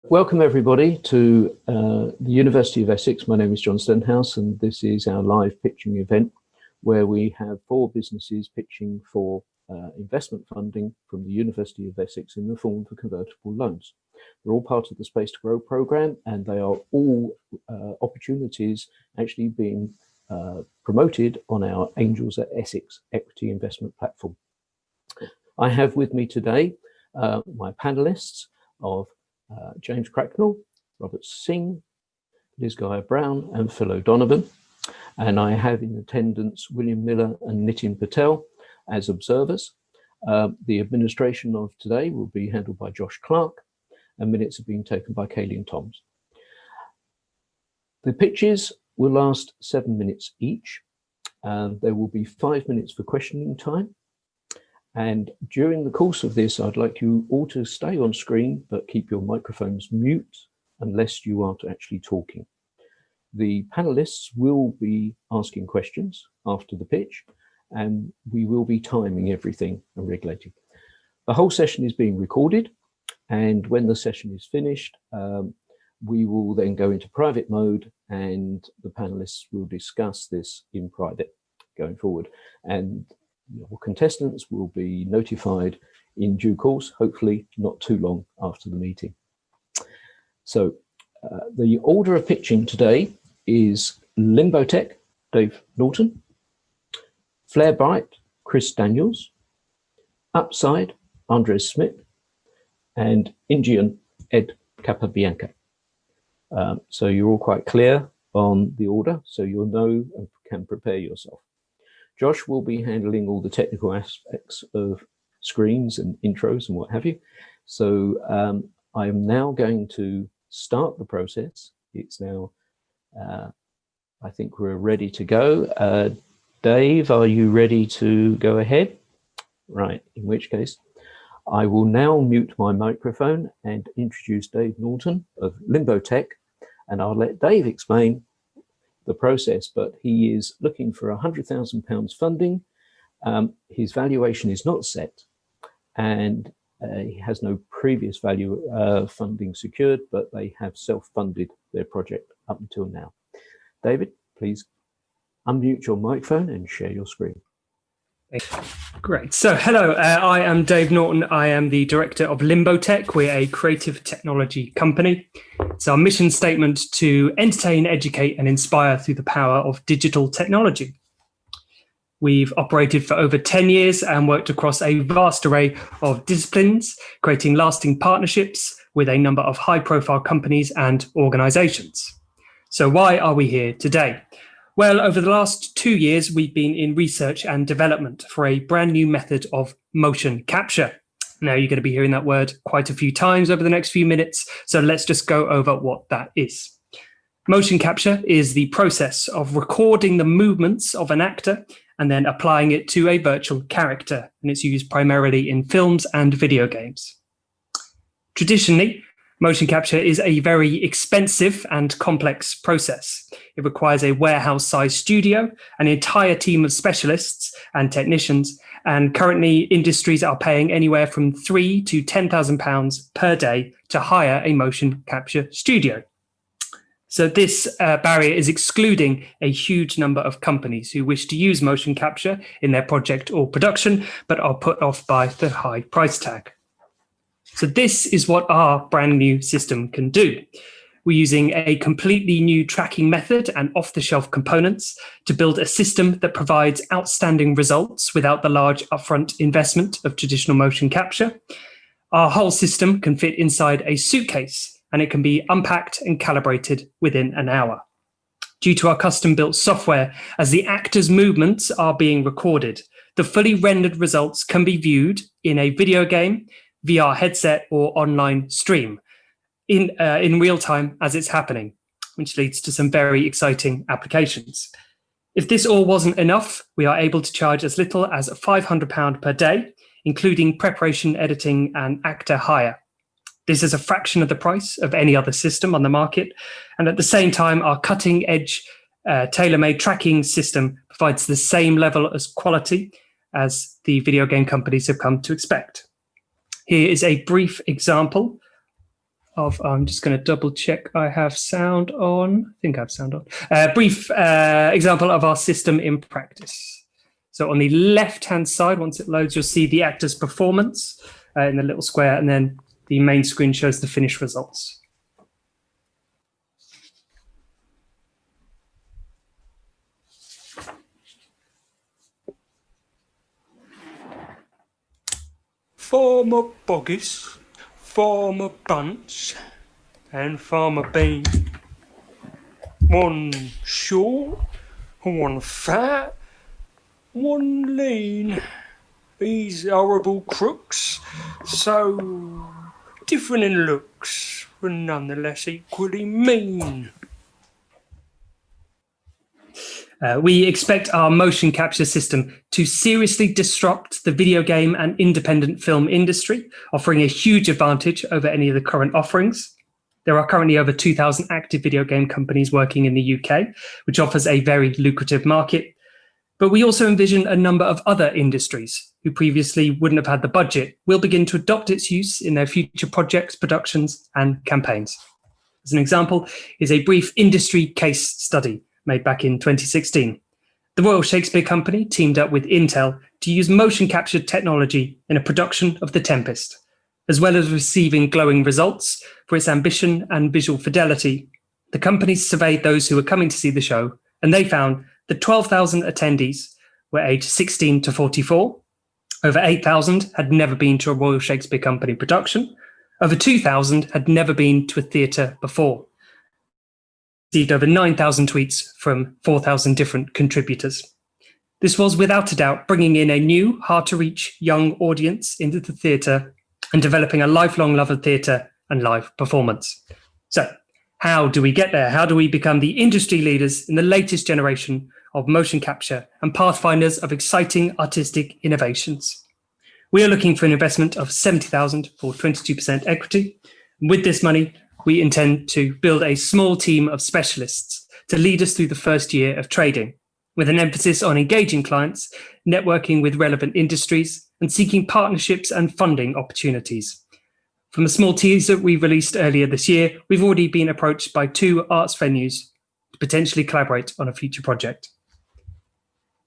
Welcome everybody to the University of Essex. My name is John Stenhouse and this is our live pitching event where we have 4 businesses pitching for investment funding from the University of Essex in the form of convertible loans. They're all part of the Space to Grow programme and they are all opportunities actually being promoted on our Angels Essex equity investment platform. I have with me today my panellists of James Cracknell, Robert Singh, Liz Guyar-Brown and Phil O'Donovan. And I have in attendance William Miller and Nitin Patel as observers. The administration of today will be handled by Josh Clark and minutes are being taken by Kayleen Toms. The pitches will last 7 minutes each. There will be 5 minutes for questioning time. And during the course of this, I'd like you all to stay on screen, but keep your microphones mute unless you are actually talking. The panelists will be asking questions after the pitch, and we will be timing everything and regulating. The whole session is being recorded, and when the session is finished, we will then go into private mode, and the panelists will discuss this in private going forward. And your contestants will be notified in due course, hopefully not too long after the meeting. So the order of pitching today is Limbotech, Dave Norton, Flarebright, Chris Daniels, Upside, Andres Smith, and Ingenion, Ed Capabianca. So you're all quite clear on the order, so you'll know and can prepare yourself. Josh will be handling all the technical aspects of screens and intros and what have you. So I am now going to start the process. It's now, I think we're ready to go. Dave, are you ready to go ahead? Right, in which case, I will now mute my microphone and introduce Dave Norton of Limbotech, and I'll let Dave explain the process, but he is looking for £100,000 funding. His valuation is not set and he has no previous value funding secured, but they have self-funded their project up until now. David, please unmute your microphone and share your screen. Great. So hello, I am Dave Norton. I am the director of Limbotech. We're a creative technology company. It's our mission statement to entertain, educate and inspire through the power of digital technology. We've operated for over 10 years and worked across a vast array of disciplines, creating lasting partnerships with a number of high-profile companies and organizations. So why are we here today? Well, over the last 2 years, we've been in research and development for a brand new method of motion capture. Now, you're going to be hearing that word quite a few times over the next few minutes, so let's just go over what that is. Motion capture is the process of recording the movements of an actor and then applying it to a virtual character, and it's used primarily in films and video games. Traditionally, motion capture is a very expensive and complex process. It requires a warehouse-sized studio, an entire team of specialists and technicians, and currently industries are paying anywhere from £3,000 to £10,000 per day to hire a motion capture studio. So this barrier is excluding a huge number of companies who wish to use motion capture in their project or production, but are put off by the high price tag. So this is what our brand new system can do. We're using a completely new tracking method and off-the-shelf components to build a system that provides outstanding results without the large upfront investment of traditional motion capture. Our whole system can fit inside a suitcase and it can be unpacked and calibrated within an hour. Due to our custom-built software, as the actors' movements are being recorded, the fully rendered results can be viewed in a video game, VR headset or online stream in real time as it's happening, which leads to some very exciting applications. If this all wasn't enough, we are able to charge as little as £500 per day, including preparation, editing and actor hire. This is a fraction of the price of any other system on the market. And at the same time, our cutting edge tailor-made tracking system provides the same level of quality as the video game companies have come to expect. Here is a brief example of, I'm just going to double check I have sound on. I think I have sound on. Brief example of our system in practice. So on the left-hand side, once it loads, you'll see the actor's performance in the little square, and then the main screen shows the finished results. Farmer Boggis, Farmer Bunce, and Farmer Bean. One short, one fat, one lean. These horrible crooks, so different in looks, but nonetheless equally mean. We expect our motion capture system to seriously disrupt the video game and independent film industry, offering a huge advantage over any of the current offerings. There are currently over 2,000 active video game companies working in the UK, which offers a very lucrative market. But we also envision a number of other industries who previously wouldn't have had the budget will begin to adopt its use in their future projects, productions, and campaigns. As an example is a brief industry case study made back in 2016. The Royal Shakespeare Company teamed up with Intel to use motion capture technology in a production of The Tempest. As well as receiving glowing results for its ambition and visual fidelity, the company surveyed those who were coming to see the show, and they found that 12,000 attendees were aged 16 to 44. Over 8,000 had never been to a Royal Shakespeare Company production. Over 2,000 had never been to a theatre before. Received over 9,000 tweets from 4,000 different contributors. This was without a doubt bringing in a new, hard-to-reach young audience into the theatre and developing a lifelong love of theatre and live performance. So, how do we get there? How do we become the industry leaders in the latest generation of motion capture and pathfinders of exciting artistic innovations? We are looking for an investment of 70,000 for 22% equity. With this money, we intend to build a small team of specialists to lead us through the first year of trading, with an emphasis on engaging clients, networking with relevant industries, and seeking partnerships and funding opportunities. From a small teaser we released earlier this year, we've already been approached by 2 arts venues to potentially collaborate on a future project.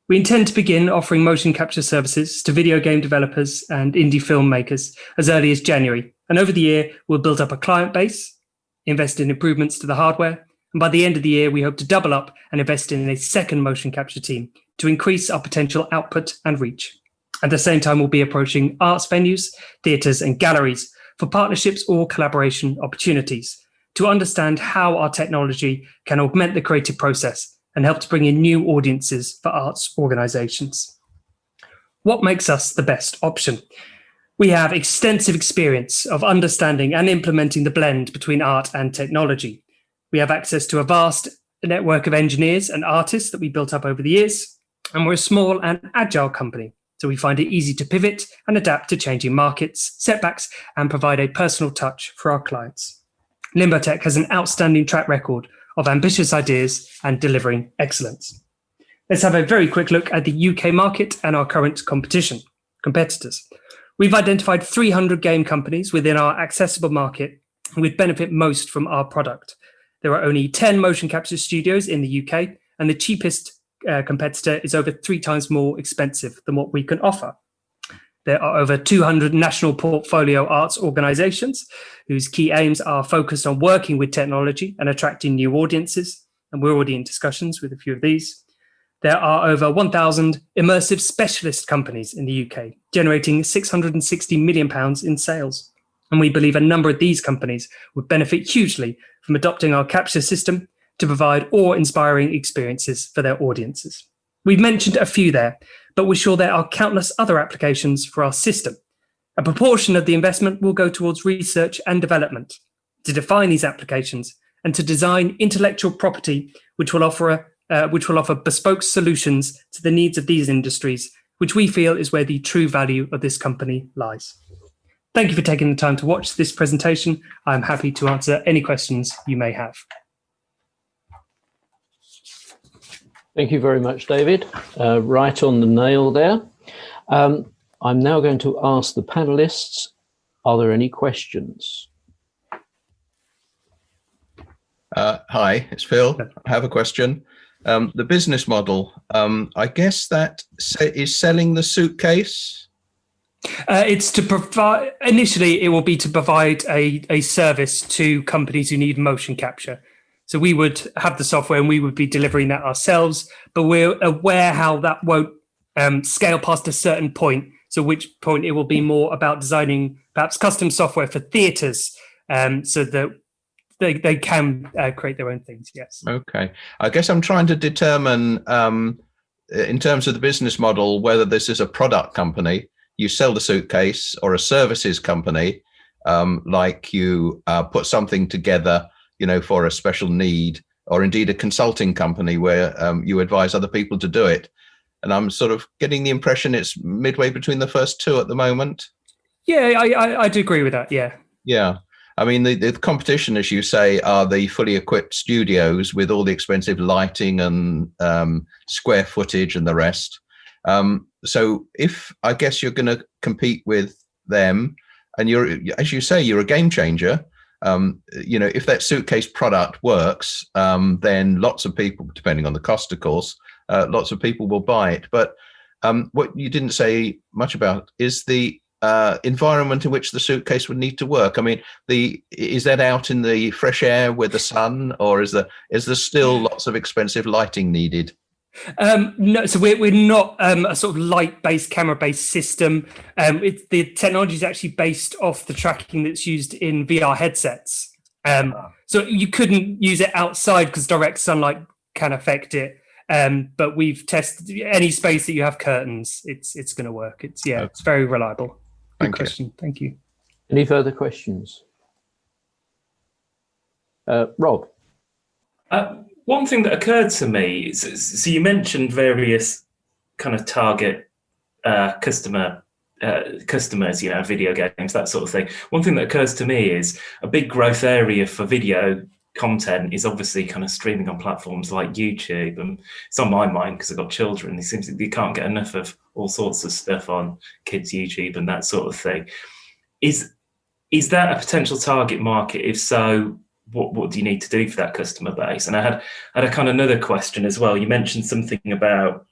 We intend to begin offering motion capture services to video game developers and indie filmmakers as early as January. And over the year, we'll build up a client base, invest in improvements to the hardware, and by the end of the year, we hope to double up and invest in a second motion capture team to increase our potential output and reach. At the same time, we'll be approaching arts venues, theatres, and galleries for partnerships or collaboration opportunities to understand how our technology can augment the creative process and help to bring in new audiences for arts organisations. What makes us the best option? We have extensive experience of understanding and implementing the blend between art and technology. We have access to a vast network of engineers and artists that we built up over the years, and we're a small and agile company. So we find it easy to pivot and adapt to changing markets, setbacks, and provide a personal touch for our clients. Limbotech has an outstanding track record of ambitious ideas and delivering excellence. Let's have a very quick look at the UK market and our current competitors. We've identified 300 game companies within our accessible market who would benefit most from our product. There are only 10 motion capture studios in the UK, and the cheapest competitor is over 3 times more expensive than what we can offer. There are over 200 national portfolio arts organisations whose key aims are focused on working with technology and attracting new audiences, and we're already in discussions with a few of these. There are over 1,000 immersive specialist companies in the UK, generating £660 million in sales. And we believe a number of these companies would benefit hugely from adopting our capture system to provide awe-inspiring experiences for their audiences. We've mentioned a few there, but we're sure there are countless other applications for our system. A proportion of the investment will go towards research and development to define these applications and to design intellectual property which will offer bespoke solutions to the needs of these industries, which we feel is where the true value of this company lies. Thank you for taking the time to watch this presentation. I'm happy to answer any questions you may have. Thank you very much, David. Right on the nail there. I'm now going to ask the panelists, are there any questions? Hi, it's Phil. I have a question. The business model, I guess that is selling the suitcase. It's to provide, initially it will be to provide a service to companies who need motion capture. So we would have the software and we would be delivering that ourselves, but we're aware how that won't scale past a certain point. So which point it will be more about designing perhaps custom software for theatres, so that they can create their own things. Yes. Okay. I guess I'm trying to determine, in terms of the business model, whether this is a product company, you sell the suitcase, or a services company, like you put something together, for a special need, or indeed a consulting company where you advise other people to do it. And I'm sort of getting the impression it's midway between the first two at the moment. Yeah, I do agree with that. Yeah. Yeah. I mean, the competition, as you say, are the fully equipped studios with all the expensive lighting and square footage and the rest. So if I guess you're going to compete with them, and you're, as you say, you're a game changer. If that suitcase product works, then lots of people, depending on the cost, of course, lots of people will buy it. But what you didn't say much about is the environment in which the suitcase would need to work. I mean, is that out in the fresh air with the sun, or is there still lots of expensive lighting needed? No, so we're not a sort of light-based, camera-based system. The technology is actually based off the tracking that's used in VR headsets. So you couldn't use it outside because direct sunlight can affect it. But we've tested any space that you have curtains. It's going to work. It's very reliable. Good question. Thank you. Any further questions? Rob. One thing that occurred to me is, so you mentioned various kind of target customers, video games, that sort of thing. One thing that occurs to me is a big growth area for video content is obviously kind of streaming on platforms like YouTube, and it's on my mind because I've got children. It seems that you can't get enough of all sorts of stuff on kids' YouTube and that sort of thing. Is that a potential target market? If so, what do you need to do for that customer base? And I had a kind of another question as well. You mentioned something about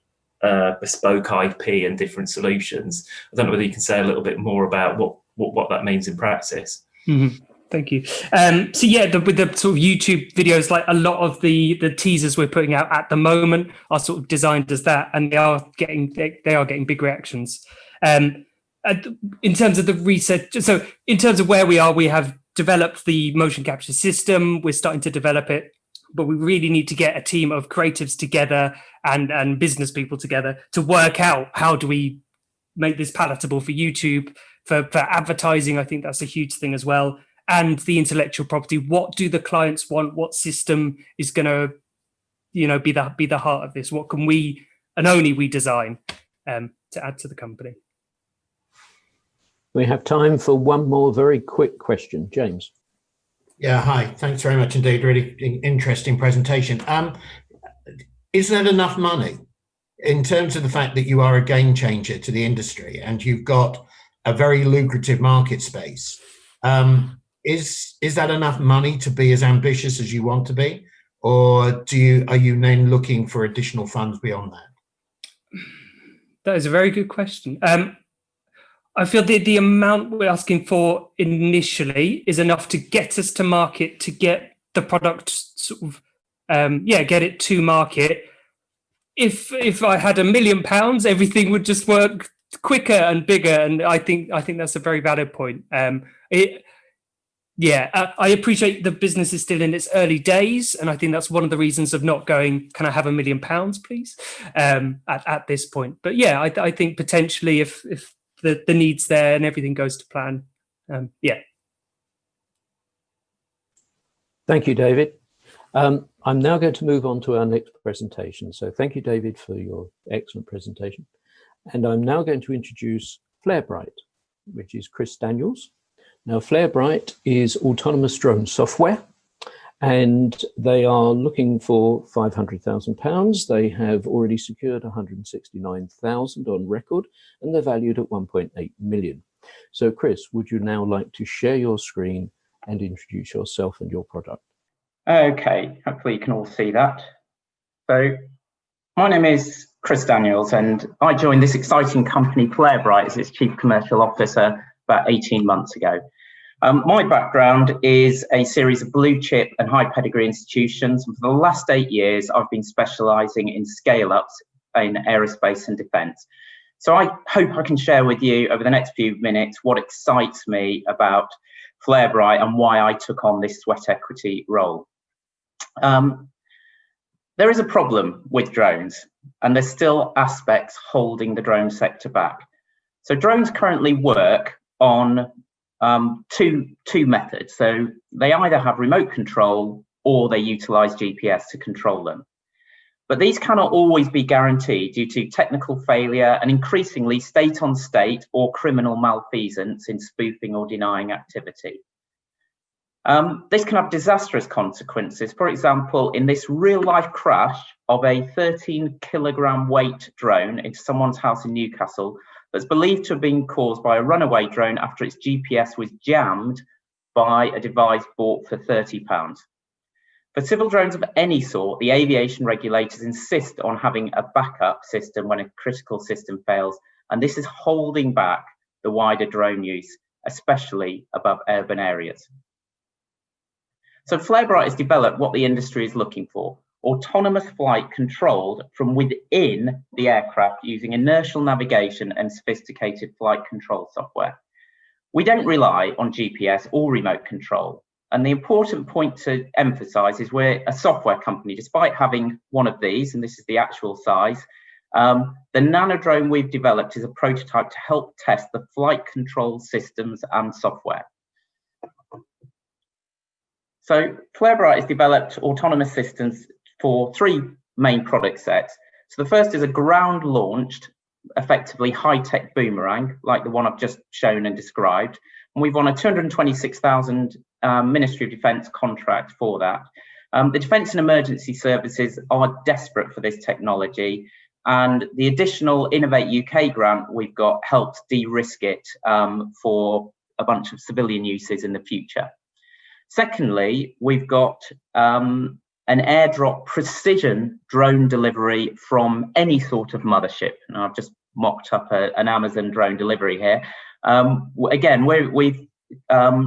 bespoke IP and different solutions. I don't know whether you can say a little bit more about what that means in practice. Mm-hmm. Thank you. So yeah, with the sort of YouTube videos, like a lot of the teasers we're putting out at the moment are sort of designed as that, and they are getting big reactions. In terms of the research, so in terms of where we are, we have developed the motion capture system. We're starting to develop it, but we really need to get a team of creatives together and business people together to work out how do we make this palatable for YouTube, for advertising. I think that's a huge thing as well. And the intellectual property. What do the clients want? What system is going to, be the heart of this? What can we and only we design to add to the company? We have time for one more very quick question. James. Yeah, hi. Thanks very much indeed. Really interesting presentation. Is that enough money in terms of the fact that you are a game changer to the industry and you've got a very lucrative market space? Is that enough money to be as ambitious as you want to be, or are you then looking for additional funds beyond that? That is a very good question. I feel the amount we're asking for initially is enough to get us to market, to get the product sort of, get it to market. If I had £1 million, everything would just work quicker and bigger. And I think that's a very valid point. I appreciate the business is still in its early days, and I think that's one of the reasons of not going, can I have £1 million, please, at this point. But yeah, I think potentially if the need's there and everything goes to plan, Thank you, David. I'm now going to move on to our next presentation. So thank you, David, for your excellent presentation. And I'm now going to introduce Flarebright, which is Chris Daniels. Now, Flarebright is autonomous drone software, and they are looking for £500,000. They have already secured 169,000 on record, and they're valued at 1.8 million. So, Chris, would you now like to share your screen and introduce yourself and your product? Okay, hopefully you can all see that. So my name is Chris Daniels, and I joined this exciting company, Flarebright, as its Chief Commercial Officer about 18 months ago. My background is a series of blue chip and high pedigree institutions. And for the last 8 years, I've been specialising in scale-ups in aerospace and defence. So I hope I can share with you over the next few minutes what excites me about Flarebright and why I took on this sweat equity role. There is a problem with drones, and there's still aspects holding the drone sector back. So drones currently work on two methods. So they either have remote control or they utilize GPS to control them. But these cannot always be guaranteed due to technical failure and increasingly state-on-state or criminal malfeasance in spoofing or denying activity. This can have disastrous consequences. For example, in this real-life crash of a 13-kilogram weight drone into someone's house in Newcastle that's believed to have been caused by a runaway drone after its GPS was jammed by a device bought for £30. For civil drones of any sort, the aviation regulators insist on having a backup system when a critical system fails, and this is holding back the wider drone use, especially above urban areas. So Flarebright has developed what the industry is looking for: autonomous flight controlled from within the aircraft using inertial navigation and sophisticated flight control software. We don't rely on GPS or remote control. And the important point to emphasize is we're a software company, despite having one of these, and this is the actual size. The nano drone we've developed is a prototype to help test the flight control systems and software. So Flarebright has developed autonomous systems for 3 main product sets. So the first is a ground-launched, effectively high-tech boomerang, like the one I've just shown and described. And we've won a 226,000 Ministry of Defence contract for that. The Defence and Emergency Services are desperate for this technology, and the additional Innovate UK grant we've got helps de-risk it for a bunch of civilian uses in the future. Secondly, we've got an airdrop precision drone delivery from any sort of mothership. And I've just mocked up an Amazon drone delivery here. Again, we've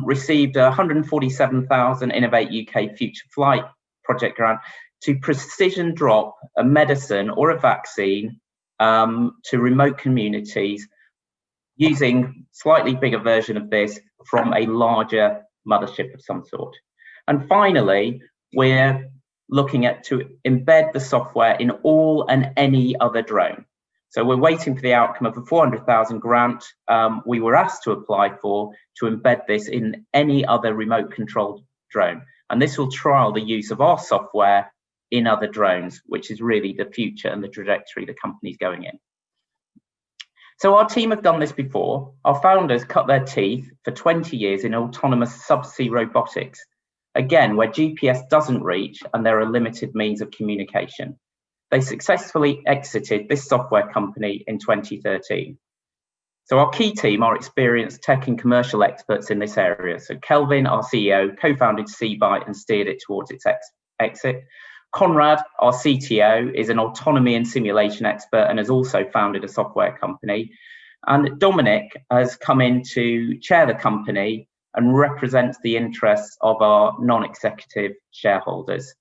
received a 147,000 Innovate UK Future Flight project grant to precision drop a medicine or a vaccine to remote communities using slightly bigger version of this from a larger mothership of some sort. And finally, we're looking at to embed the software in all and any other drone. So we're waiting for the outcome of a 400,000 grant we were asked to apply for to embed this in any other remote controlled drone. And this will trial the use of our software in other drones, which is really the future and the trajectory the company's going in. So our team have done this before. Our founders cut their teeth for 20 years in autonomous subsea robotics, again, where GPS doesn't reach and there are limited means of communication. They successfully exited this software company in 2013. So our key team are experienced tech and commercial experts in this area. So Kelvin, our CEO, co-founded Seabyte and steered it towards its exit. Conrad, our CTO, is an autonomy and simulation expert and has also founded a software company. And Dominic has come in to chair the company and represents the interests of our non-executive shareholders.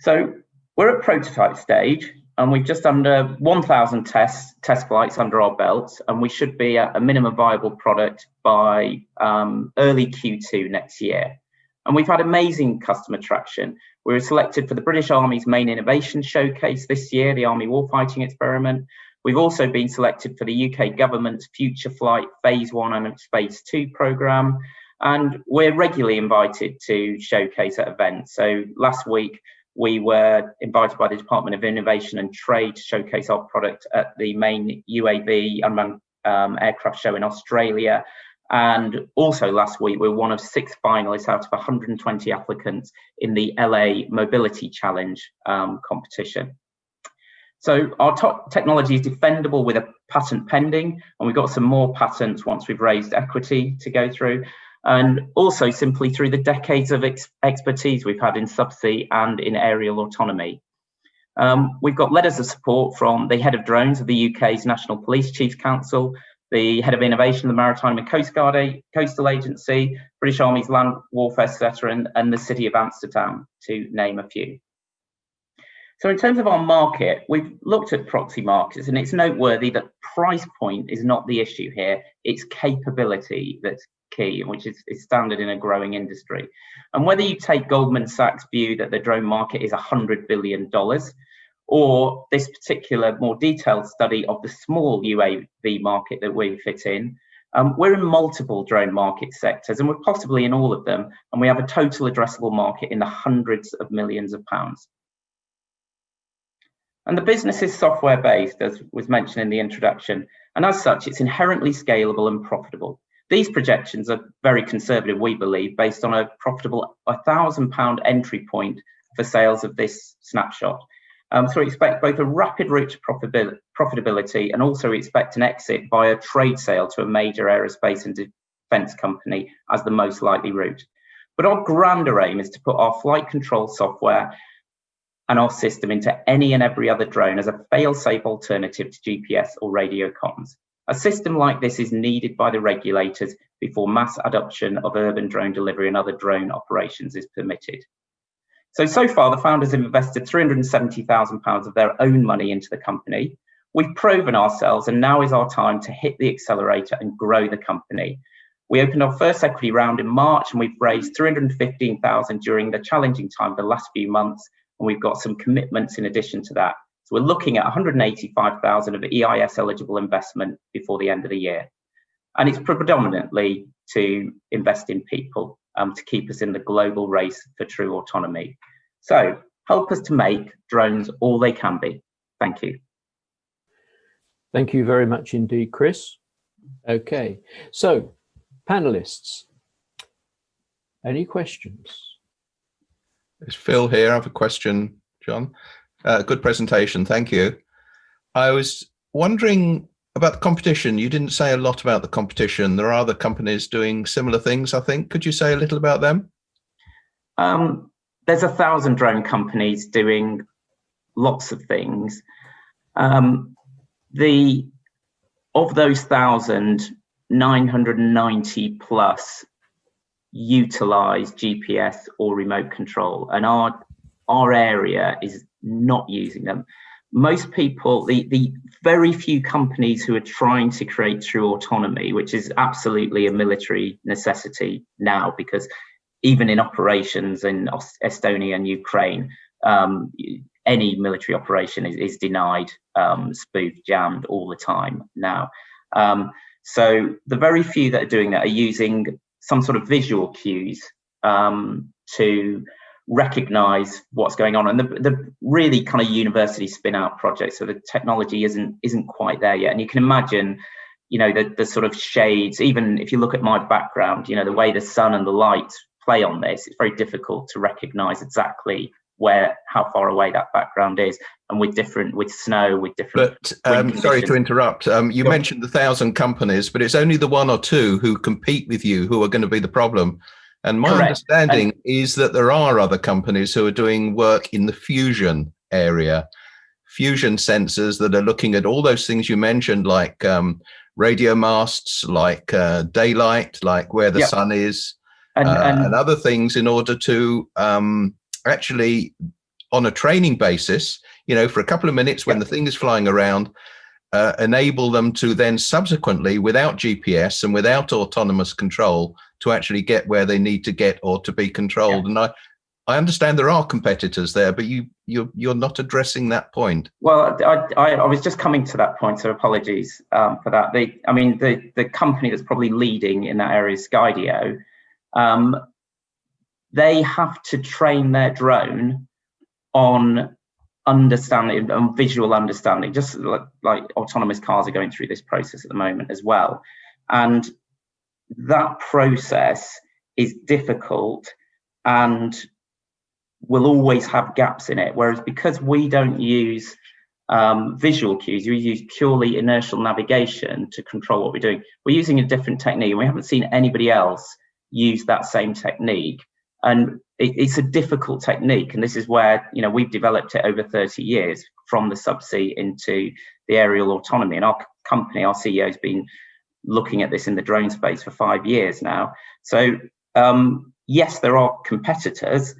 So we're at prototype stage and we've just under 1,000 test flights under our belts, and we should be at a minimum viable product by early Q2 next year. And we've had amazing customer traction. We were selected for the British Army's main innovation showcase this year, the Army Warfighting Experiment. We've also been selected for the UK government's Future Flight Phase 1 and Phase 2 programme. And we're regularly invited to showcase at events. So last week, we were invited by the Department of Innovation and Trade to showcase our product at the main UAV unmanned aircraft show in Australia. And also last week, we were one of 6 finalists out of 120 applicants in the LA Mobility Challenge competition. So our top technology is defendable with a patent pending, and we've got some more patents once we've raised equity to go through. and also simply through the decades of expertise we've had in subsea and in aerial autonomy. We've got letters of support from the head of drones of the UK's National Police Chiefs Council, the head of innovation of the Maritime and Coastal Agency, British Army's Land Warfare Centre, and the City of Amsterdam, to name a few. So in terms of our market, we've looked at proxy markets, and it's noteworthy that price point is not the issue here. It's capability that's key, which is standard in a growing industry. And whether you take Goldman Sachs' view that the drone market is $100 billion, or this particular more detailed study of the small UAV market that we fit in, we're in multiple drone market sectors, and we're possibly in all of them, and we have a total addressable market in the hundreds of millions of pounds. And the business is software based, as was mentioned in the introduction, and as such, it's inherently scalable and profitable. These projections are very conservative, we believe, based on a profitable £1,000 entry point for sales of this snapshot. So we expect both a rapid route to profitability, and also we expect an exit via trade sale to a major aerospace and defence company as the most likely route. But our grander aim is to put our flight control software and our system into any and every other drone as a fail-safe alternative to GPS or radio comms. A system like this is needed by the regulators before mass adoption of urban drone delivery and other drone operations is permitted. So far, the founders have invested £370,000 of their own money into the company. We've proven ourselves, and now is our time to hit the accelerator and grow the company. We opened our first equity round in March, and we've raised £315,000 during the challenging time of the last few months, and we've got some commitments in addition to that. So we're looking at £185,000 of EIS eligible investment before the end of the year. And it's predominantly to invest in people, to keep us in the global race for true autonomy. So help us to make drones all they can be. Thank you. Thank you very much indeed, Chris. Okay, so panelists, any questions? It's Phil here. I have a question, John. Good presentation, thank you. I was wondering about the competition. You didn't say a lot about the competition. There are other companies doing similar things, I think. Could you say a little about them? There's 1,000 drone companies doing lots of things. Of those 1,000, 990 plus utilize GPS or remote control, and our area is not using them. Most people, the very few companies who are trying to create true autonomy, which is absolutely a military necessity now, because even in operations in Estonia and Ukraine, any military operation is denied, spoofed, jammed all the time now. So the very few that are doing that are using some sort of visual cues to recognize what's going on, and the really kind of university spin out projects. So the technology isn't quite there yet, and you can imagine, you know, the sort of shades. Even if you look at my background, you know, the way the sun and the light play on this, it's very difficult to recognize exactly how far away that background is, and with snow, with different. But sorry to interrupt. You mentioned the 1,000 companies, but it's only the 1 or 2 who compete with you who are going to be the problem. And my understanding is that there are other companies who are doing work in the fusion area, fusion sensors that are looking at all those things you mentioned, like radio masts, like daylight, like where the sun is, and other things, in order to actually, on a training basis, you know, for a couple of minutes when the thing is flying around, enable them to then subsequently, without GPS and without autonomous control, to actually get where they need to get or to be controlled. And I understand there are competitors there, but you're not addressing that point. Well, I was just coming to that point, so apologies for that. The company that's probably leading in that area is Skydio. They have to train their drone on understanding, on visual understanding, just like autonomous cars are going through this process at the moment as well. And that process is difficult and will always have gaps in it. Whereas because we don't use visual cues, we use purely inertial navigation to control what we're doing. We're using a different technique, and we haven't seen anybody else use that same technique. And it's a difficult technique, and this is where, you know, we've developed it over 30 years from the subsea into the aerial autonomy. And our company, our CEO, has been looking at this in the drone space for 5 years now. So yes, there are competitors,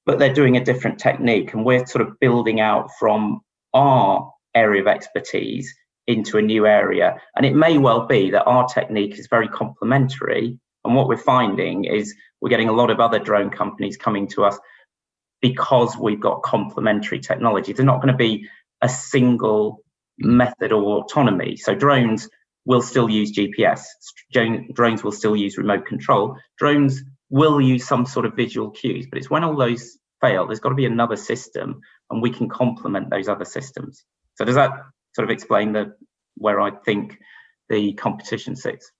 but they're doing a different technique, and we're sort of building out from our area of expertise into a new area. And it may well be that our technique is very complementary, and what we're finding is we're getting a lot of other drone companies coming to us because we've got complementary technology. There's not going to be a single method or autonomy. So drones will still use GPS, drones will still use remote control, drones will use some sort of visual cues, but it's when all those fail, there's got to be another system, and we can complement those other systems. So does that sort of explain where I think the competition sits?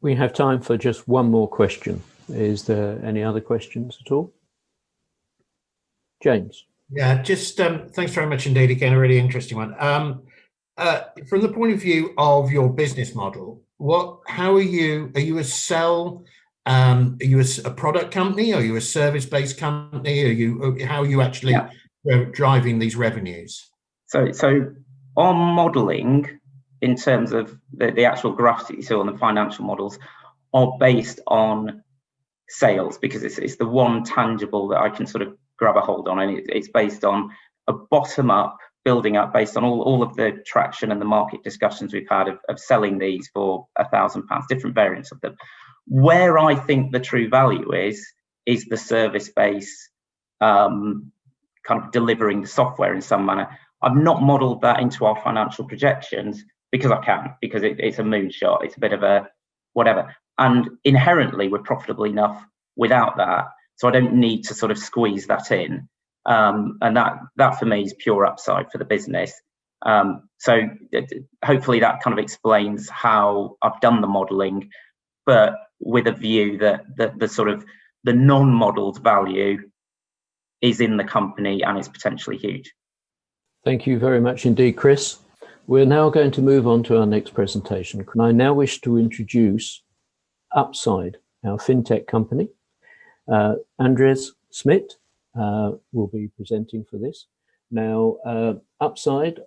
We have time for just one more question. Is there any other questions at all? James. Yeah, just thanks very much indeed. Again, a really interesting one. From the point of view of your business model, how are you a sell? Are you a product company? Are you a service-based company? How are you actually driving these revenues? So our modeling, in terms of the actual graphs that you see on the financial models, are based on sales, because it's the one tangible that I can sort of grab a hold on, and it's based on a bottom-up, building up based on all of the traction and the market discussions we've had of selling these for £1,000, different variants of them. Where I think the true value is the service base, kind of delivering the software in some manner. I've not modeled that into our financial projections because I can't, because it's a moonshot, it's a bit of a whatever. And inherently, we're profitable enough without that, so I don't need to sort of squeeze that in. And that for me is pure upside for the business. So hopefully that kind of explains how I've done the modelling, but with a view that the sort of the non-modelled value is in the company and is potentially huge. Thank you very much indeed, Chris. We're now going to move on to our next presentation. I now wish to introduce Upside, our fintech company. Andres Smit will be presenting for this. Now, Upside,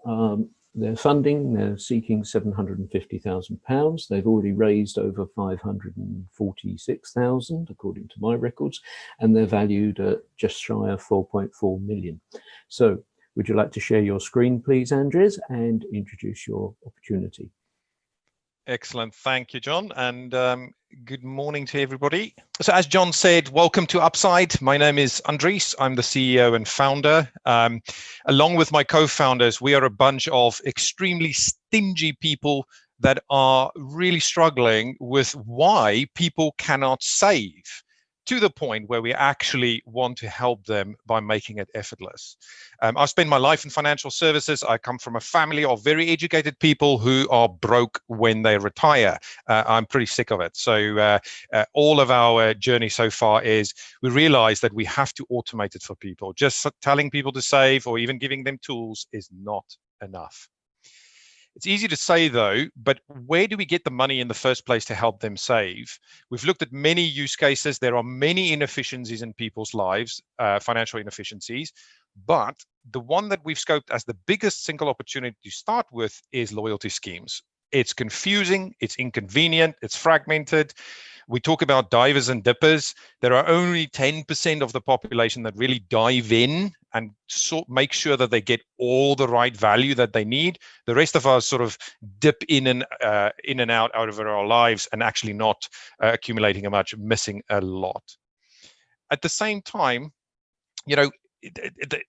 they're funding, they're seeking £750,000. They've already raised over 546,000, according to my records, and they're valued at just shy of 4.4 million. So would you like to share your screen, please, Andres, and introduce your opportunity? Excellent. Thank you, John. And good morning to everybody. So as John said, welcome to Upside. My name is Andres. I'm the CEO and founder. Along with my co-founders, we are a bunch of extremely stingy people that are really struggling with why people cannot save, to the point where we actually want to help them by making it effortless. I've spent my life in financial services. I come from a family of very educated people who are broke when they retire. I'm pretty sick of it. So all of our journey so far is we realize that we have to automate it for people. Just telling people to save or even giving them tools is not enough. It's easy to say, though, but where do we get the money in the first place to help them save? We've looked at many use cases. There are many inefficiencies in people's lives, financial inefficiencies, but the one that we've scoped as the biggest single opportunity to start with is loyalty schemes. It's confusing, it's inconvenient, it's fragmented. We talk about divers and dippers. There are only 10% of the population that really dive in and make sure that they get all the right value that they need. The rest of us sort of dip in and out of our lives and actually not accumulating much, missing a lot. At the same time, you know, the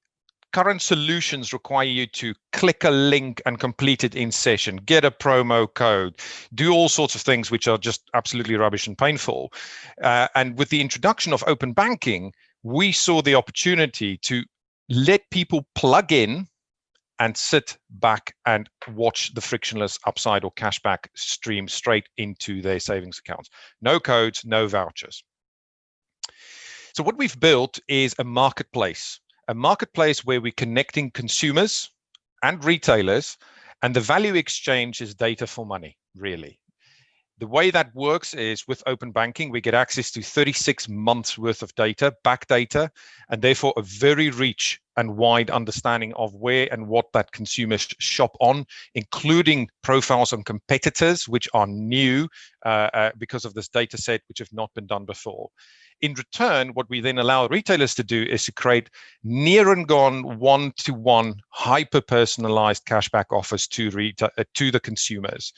current solutions require you to click a link and complete it in session, get a promo code, do all sorts of things which are just absolutely rubbish and painful. And with the introduction of open banking, we saw the opportunity to let people plug in and sit back and watch the frictionless upside or cashback stream straight into their savings accounts. No codes, no vouchers. So what we've built is a marketplace where we're connecting consumers and retailers, and the value exchange is data for money, really. The way that works is with open banking, we get access to 36 months worth of data, back data, and therefore a very rich and wide understanding of where and what that consumers shop on, including profiles on competitors, which are new because of this data set, which have not been done before. In return, what we then allow retailers to do is to create near and gone one-to-one hyper-personalized cashback offers to the consumers.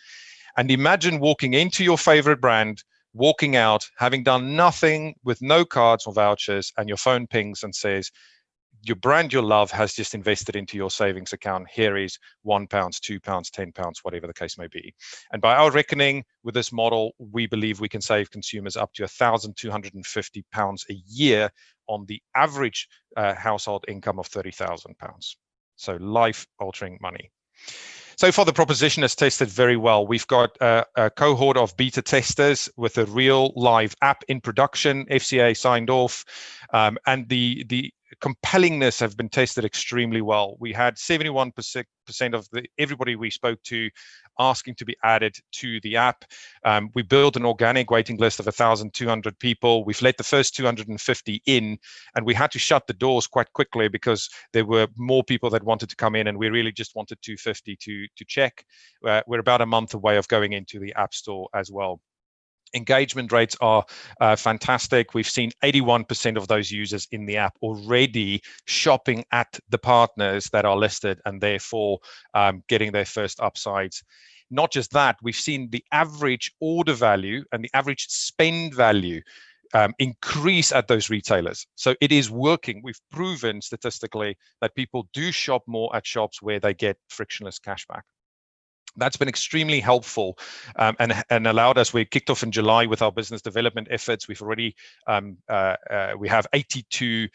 And imagine walking into your favorite brand, walking out, having done nothing with no cards or vouchers, and your phone pings and says, your brand you love has just invested into your savings account. Here is £1, £2, £10, whatever the case may be. And by our reckoning, with this model, we believe we can save consumers up to £1,250 a year on the average household income of £30,000. So life-altering money. So far, the proposition has tested very well. We've got a cohort of beta testers with a real live app in production, FCA signed off, and the compellingness have been tested extremely well. We had 71% of everybody we spoke to asking to be added to the app. We built an organic waiting list of 1,200 people. We've let the first 250 in, and we had to shut the doors quite quickly because there were more people that wanted to come in, and we really just wanted 250 to check. We're about a month away of going into the App Store as well. Engagement rates are fantastic. We've seen 81% of those users in the app already shopping at the partners that are listed and therefore getting their first upsides. Not just that, we've seen the average order value and the average spend value increase at those retailers. So it is working. We've proven statistically that people do shop more at shops where they get frictionless cashback. That's been extremely helpful and allowed us. We kicked off in July with our business development efforts. We've already we have 82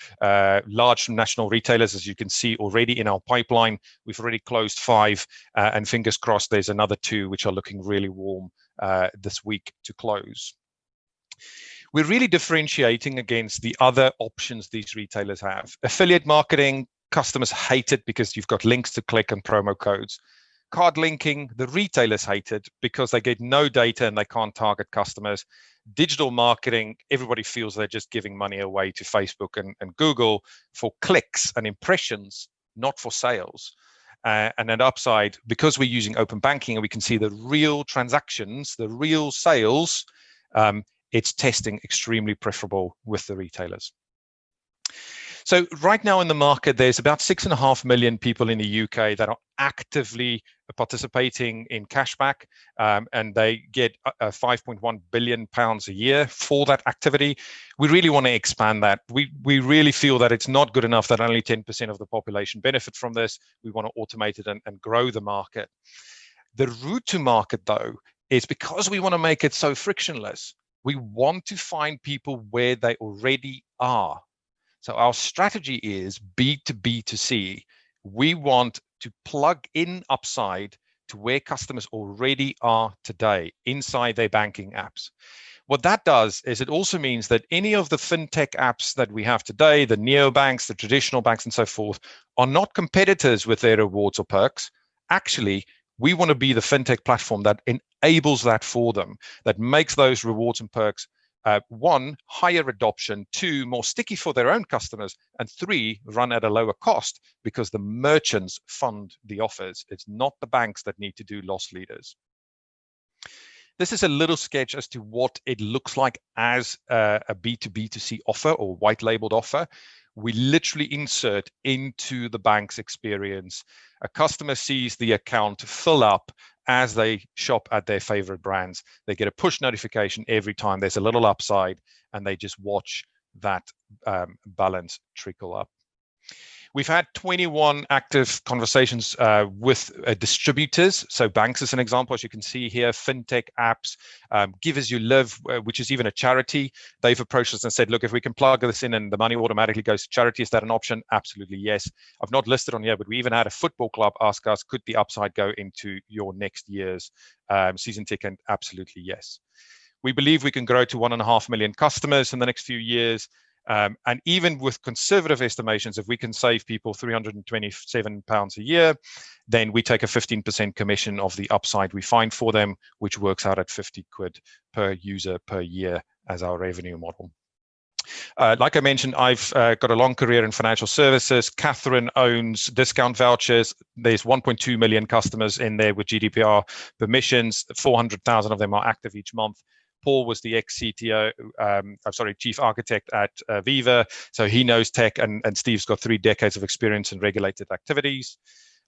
large national retailers, as you can see, already in our pipeline. We've already closed 5, and fingers crossed there's another 2 which are looking really warm this week to close. We're really differentiating against the other options these retailers have. Affiliate marketing, customers hate it because you've got links to click and promo codes. Card linking, the retailers hate it because they get no data and they can't target customers. Digital marketing, everybody feels they're just giving money away to Facebook and Google for clicks and impressions, not for sales. And then upside, because we're using open banking and we can see the real transactions, the real sales, it's testing extremely preferable with the retailers. So right now in the market, there's about 6.5 million people in the UK that are actively participating in cashback, and they get £5.1 billion a year for that activity. We really want to expand that. We really feel that it's not good enough that only 10% of the population benefit from this. We want to automate it and grow the market. The route to market, though, is because we want to make it so frictionless, we want to find people where they already are. So our strategy is B2B2C. We want to plug in upside to where customers already are today inside their banking apps. What that does is it also means that any of the fintech apps that we have today, the neobanks, the traditional banks and so forth, are not competitors with their rewards or perks. Actually, we want to be the fintech platform that enables that for them, that makes those rewards and perks 1, higher adoption, 2, more sticky for their own customers, and 3, run at a lower cost because the merchants fund the offers. It's not the banks that need to do loss leaders. This is a little sketch as to what it looks like as a B2B2C offer or white labeled offer. We literally insert into the bank's experience. A customer sees the account fill up as they shop at their favorite brands. They get a push notification every time there's a little upside, and they just watch that balance trickle up. We've had 21 active conversations with distributors. So banks, as an example, as you can see here, fintech apps, Give As You Live, which is even a charity. They've approached us and said, look, if we can plug this in and the money automatically goes to charity, is that an option? Absolutely, yes. I've not listed on here, but we even had a football club ask us, could the upside go into your next year's season ticket? Absolutely, yes. We believe we can grow to 1.5 million customers in the next few years. And even with conservative estimations, if we can save people £327 a year, then we take a 15% commission of the upside we find for them, which works out at 50 quid per user per year as our revenue model. Like I mentioned, I've got a long career in financial services. Catherine owns discount vouchers. There's 1.2 million customers in there with GDPR permissions. 400,000 of them are active each month. Paul was the ex-CTO, chief architect at Viva. So he knows tech, and Steve's got 3 decades of experience in regulated activities.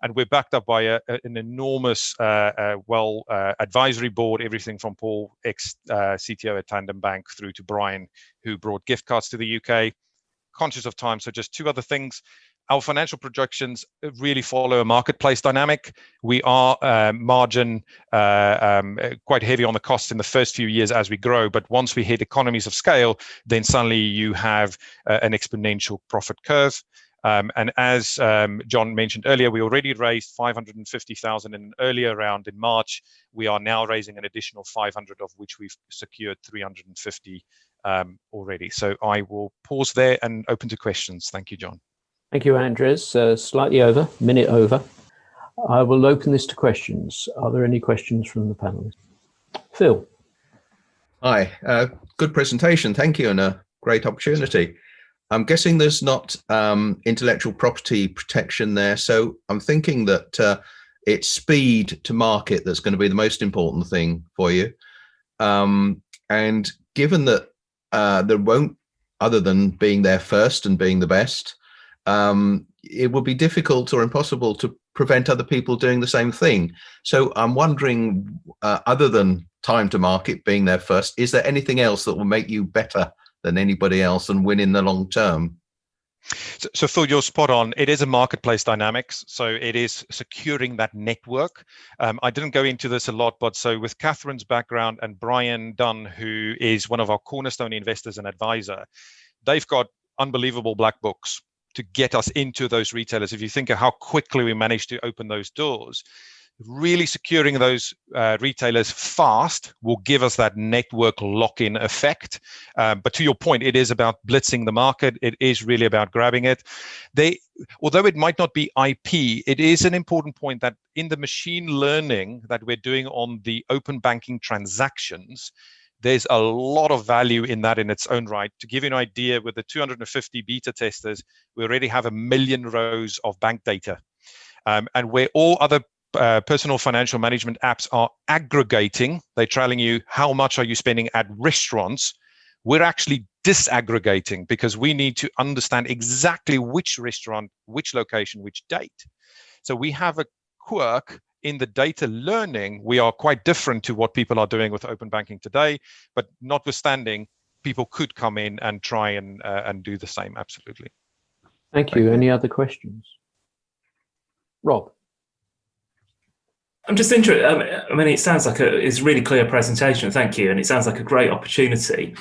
And we're backed up by an enormous advisory board, everything from Paul, ex-CTO at Tandem Bank, through to Brian, who brought gift cards to the UK. Conscious of time, so just 2 other things. Our financial projections really follow a marketplace dynamic. We are margin quite heavy on the costs in the first few years as we grow, but once we hit economies of scale, then suddenly you have an exponential profit curve. And as John mentioned earlier, we already raised 550,000 in an earlier round in March. We are now raising an additional 500, of which we've secured 350 already. So I will pause there and open to questions. Thank you, John. Thank you, Andres. Slightly over, minute over. I will open this to questions. Are there any questions from the panelists? Phil. Hi, good presentation. Thank you, and a great opportunity. I'm guessing there's not intellectual property protection there, so I'm thinking that it's speed to market that's going to be the most important thing for you. And given that there won't, other than being there first and being the best, it would be difficult or impossible to prevent other people doing the same thing. So I'm wondering, other than time to market, being there first, is there anything else that will make you better than anybody else and win in the long term? So Phil, you're spot on. It is a marketplace dynamics. So it is securing that network. I didn't go into this a lot, but so with Catherine's background and Brian Dunn, who is one of our cornerstone investors and advisor, they've got unbelievable black books to get us into those retailers. If you think of how quickly we managed to open those doors, really securing those retailers fast will give us that network lock-in effect. But to your point, it is about blitzing the market. It is really about grabbing it. Although it might not be IP, it is an important point that in the machine learning that we're doing on the open banking transactions, there's a lot of value in that in its own right. To give you an idea, with the 250 beta testers, we already have 1 million rows of bank data. And where all other personal financial management apps are aggregating, they're telling you how much are you spending at restaurants, we're actually disaggregating, because we need to understand exactly which restaurant, which location, which date. So we have a quirk in the data learning. We are quite different to what people are doing with open banking today, but notwithstanding, people could come in and try and do the same. Absolutely. Thank you. Any other questions? Rob. I'm just interested. I mean, it sounds like it's a really clear presentation. Thank you. And it sounds like a great opportunity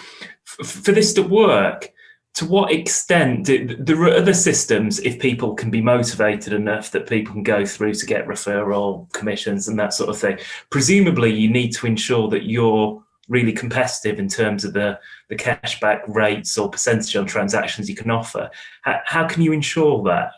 for this to work. To what extent there are other systems, if people can be motivated enough, that people can go through to get referral commissions and that sort of thing? Presumably, you need to ensure that you're really competitive in terms of the cashback rates or percentage on transactions you can offer. How can you ensure that?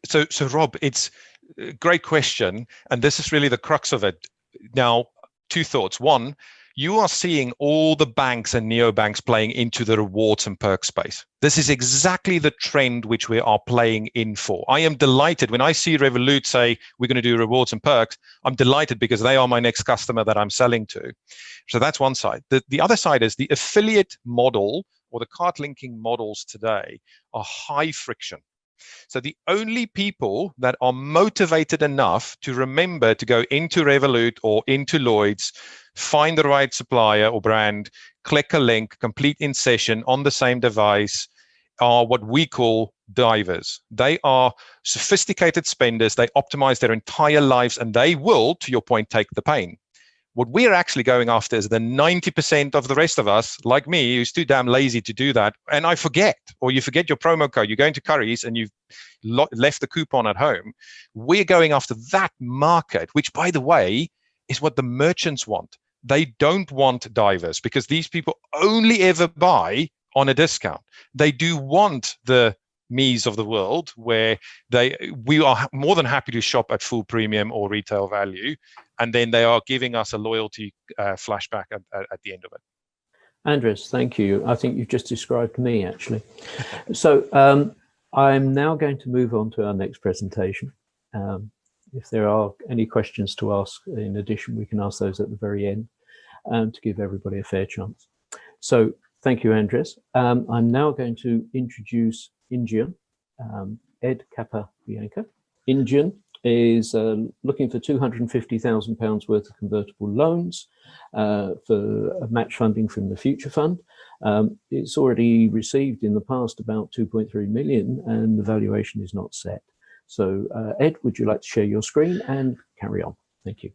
So Rob, it's a great question, and this is really the crux of it. Now, 2 thoughts. One, you are seeing all the banks and neobanks playing into the rewards and perks space. This is exactly the trend which we are playing in for. I am delighted when I see Revolut say we're going to do rewards and perks. I'm delighted because they are my next customer that I'm selling to. So that's one side. The other side is the affiliate model, or the cart linking models today are high friction. So the only people that are motivated enough to remember to go into Revolut or into Lloyd's, find the right supplier or brand, click a link, complete in session on the same device, are what we call divers. They are sophisticated spenders. They optimize their entire lives, and they will, to your point, take the pain. What we're actually going after is the 90% of the rest of us, like me, who's too damn lazy to do that. And I forget, or you forget your promo code, you're going to Currys and you've left the coupon at home. We're going after that market, which, by the way, is what the merchants want. They don't want divers, because these people only ever buy on a discount. They do want the me's of the world where we are more than happy to shop at full premium or retail value, and then they are giving us a loyalty flashback at the end of it. Andres, thank you. I think you've just described me, actually. So I'm now going to move on to our next presentation. If there are any questions to ask in addition, we can ask those at the very end to give everybody a fair chance. So thank you, Andres. I'm now going to introduce Ingenion, Ed Capabianca. Ingenion is looking for £250,000 worth of convertible loans for match funding from the Future Fund. It's already received in the past about 2.3 million, and the valuation is not set. So Ed, would you like to share your screen and carry on? Thank you.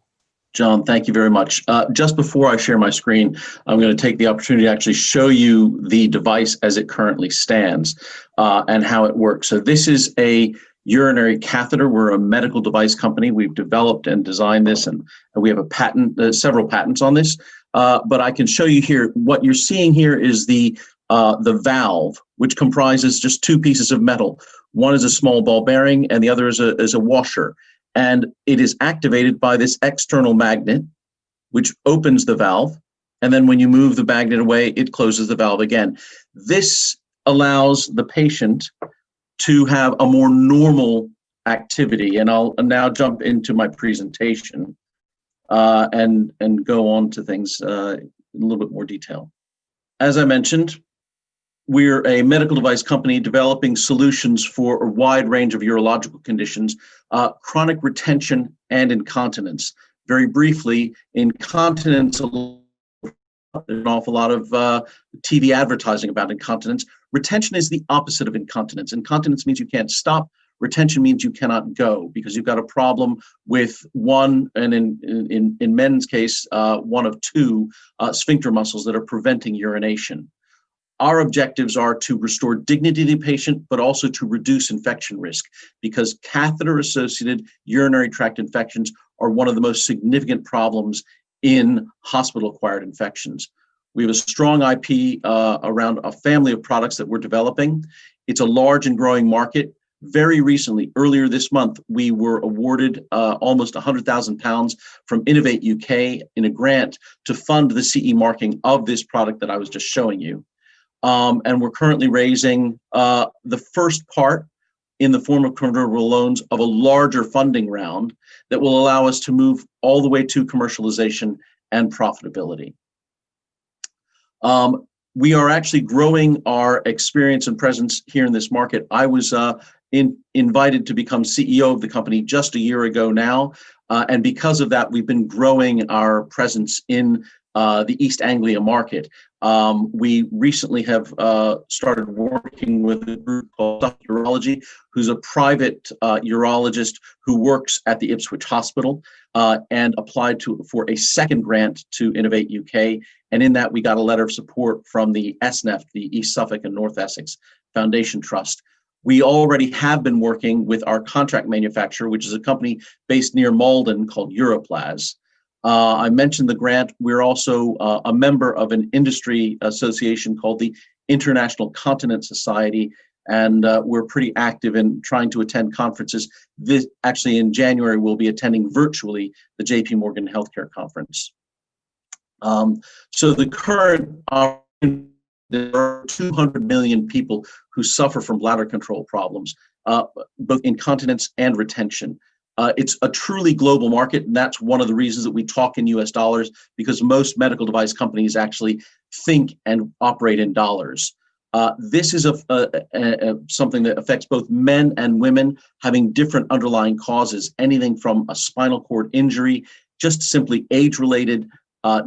John, thank you very much. Just before I share my screen, I'm going to take the opportunity to actually show you the device as it currently stands and how it works. So this is a urinary catheter. We're a medical device company. We've developed and designed this, and we have a patent, several patents on this. But I can show you here. What you're seeing here is the valve, which comprises just two pieces of metal. One is a small ball bearing, and the other is a washer. And it is activated by this external magnet, which opens the valve. And then when you move the magnet away, it closes the valve again. This allows the patient to have a more normal activity. And I'll now jump into my presentation and go on to things in a little bit more detail. As I mentioned, we're a medical device company developing solutions for a wide range of urological conditions, chronic retention and incontinence. Very briefly, incontinence, there's an awful lot of TV advertising about incontinence. Retention is the opposite of incontinence. Incontinence means you can't stop. Retention means you cannot go because you've got a problem with one, and in men's case, one of two sphincter muscles that are preventing urination. Our objectives are to restore dignity to the patient, but also to reduce infection risk, because catheter-associated urinary tract infections are one of the most significant problems in hospital-acquired infections. We have a strong IP around a family of products that we're developing. It's a large and growing market. Very recently, earlier this month, we were awarded almost £100,000 from Innovate UK in a grant to fund the CE marking of this product that I was just showing you. And we're currently raising the first part in the form of convertible loans of a larger funding round that will allow us to move all the way to commercialization and profitability. We are actually growing our experience and presence here in this market. I was invited to become CEO of the company just a year ago now. And because of that, we've been growing our presence in the East Anglia market. We recently have started working with a group called Urology, who's a private urologist who works at the Ipswich Hospital, and applied for a second grant to Innovate UK. And in that, we got a letter of support from the SNF, the East Suffolk and North Essex Foundation Trust. We already have been working with our contract manufacturer, which is a company based near Malden called Europlaz. I mentioned the grant. We're also a member of an industry association called the International Continence Society, and we're pretty active in trying to attend conferences. This actually in January, we'll be attending virtually the JP Morgan Healthcare Conference. So the current, there are 200 million people who suffer from bladder control problems, both incontinence and retention. It's a truly global market, and that's one of the reasons that we talk in US dollars, because most medical device companies actually think and operate in dollars. This is something that affects both men and women, having different underlying causes, anything from a spinal cord injury, just simply age-related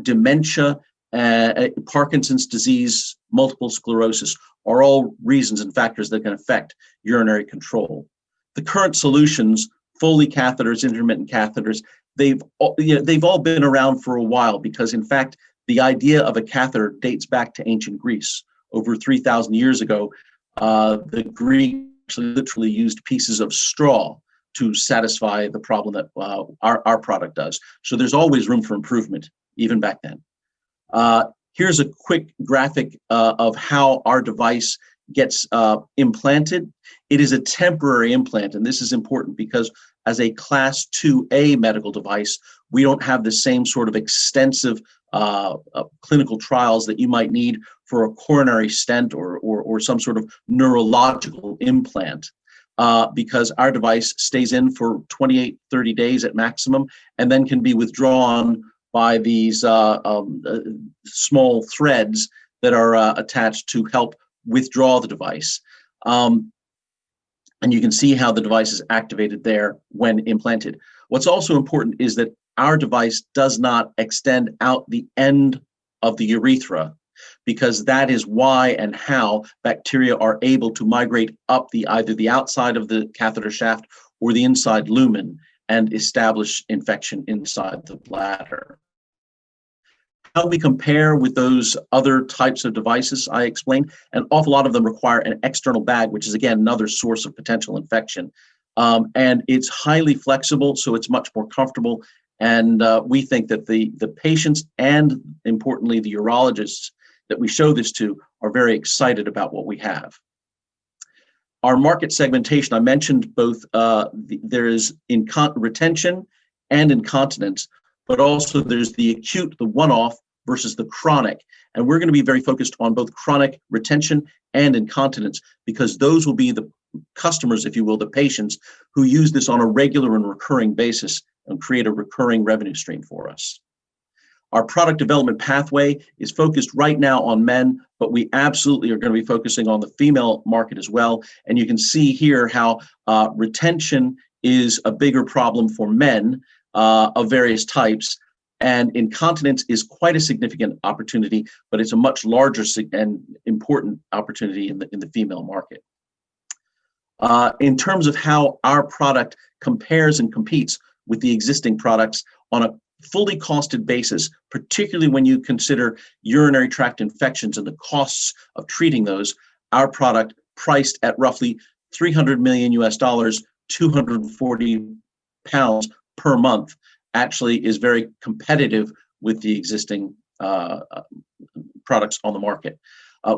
dementia, Parkinson's disease, multiple sclerosis are all reasons and factors that can affect urinary control. The current solutions, Foley catheters, intermittent catheters, they've all been around for a while, because in fact, the idea of a catheter dates back to ancient Greece. Over 3,000 years ago, the Greeks actually literally used pieces of straw to satisfy the problem that our product does. So there's always room for improvement, even back then. Here's a quick graphic of how our device gets implanted. It is a temporary implant, and this is important because as a Class 2A medical device, we don't have the same sort of extensive clinical trials that you might need for a coronary stent or some sort of neurological implant, because our device stays in for 28, 30 days at maximum, and then can be withdrawn by these small threads that are attached to help withdraw the device. And you can see how the device is activated there when implanted. What's also important is that our device does not extend out the end of the urethra, because that is why and how bacteria are able to migrate up either the outside of the catheter shaft or the inside lumen and establish infection inside the bladder. How we compare with those other types of devices I explained, an awful lot of them require an external bag, which is again another source of potential infection. And it's highly flexible, so it's much more comfortable. And we think that the patients and importantly the urologists that we show this to are very excited about what we have. Our market segmentation, I mentioned both, there is retention and incontinence, but also there's the acute, the one-off versus the chronic. And we're going to be very focused on both chronic retention and incontinence, because those will be the customers, if you will, the patients who use this on a regular and recurring basis and create a recurring revenue stream for us. Our product development pathway is focused right now on men, but we absolutely are going to be focusing on the female market as well. And you can see here how retention is a bigger problem for men of various types, and incontinence is quite a significant opportunity, but it's a much larger and important opportunity in the female market. In terms of how our product compares and competes with the existing products on a fully costed basis, particularly when you consider urinary tract infections and the costs of treating those, our product priced at roughly $300 million US, 240 pounds per month, actually is very competitive with the existing products on the market.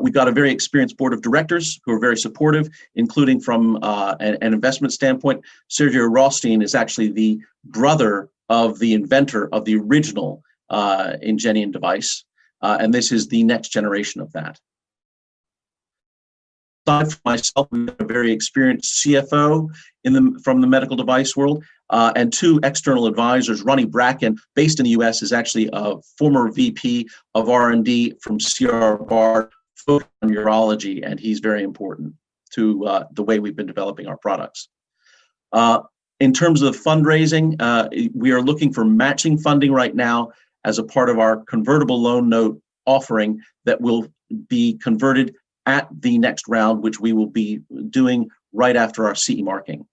We've got a very experienced board of directors who are very supportive, including from an investment standpoint. Sergio Rothstein is actually the brother of the inventor of the original Ingenion device, and this is the next generation of that. Aside from myself, we've got a very experienced CFO from the medical device world, and two external advisors. Ronnie Bracken, based in the US, is actually a former VP of R&D from CR Bard, focused on urology, and he's very important to the way we've been developing our products. In terms of fundraising, we are looking for matching funding right now as a part of our convertible loan note offering that will be converted at the next round, which we will be doing right after our CE marking.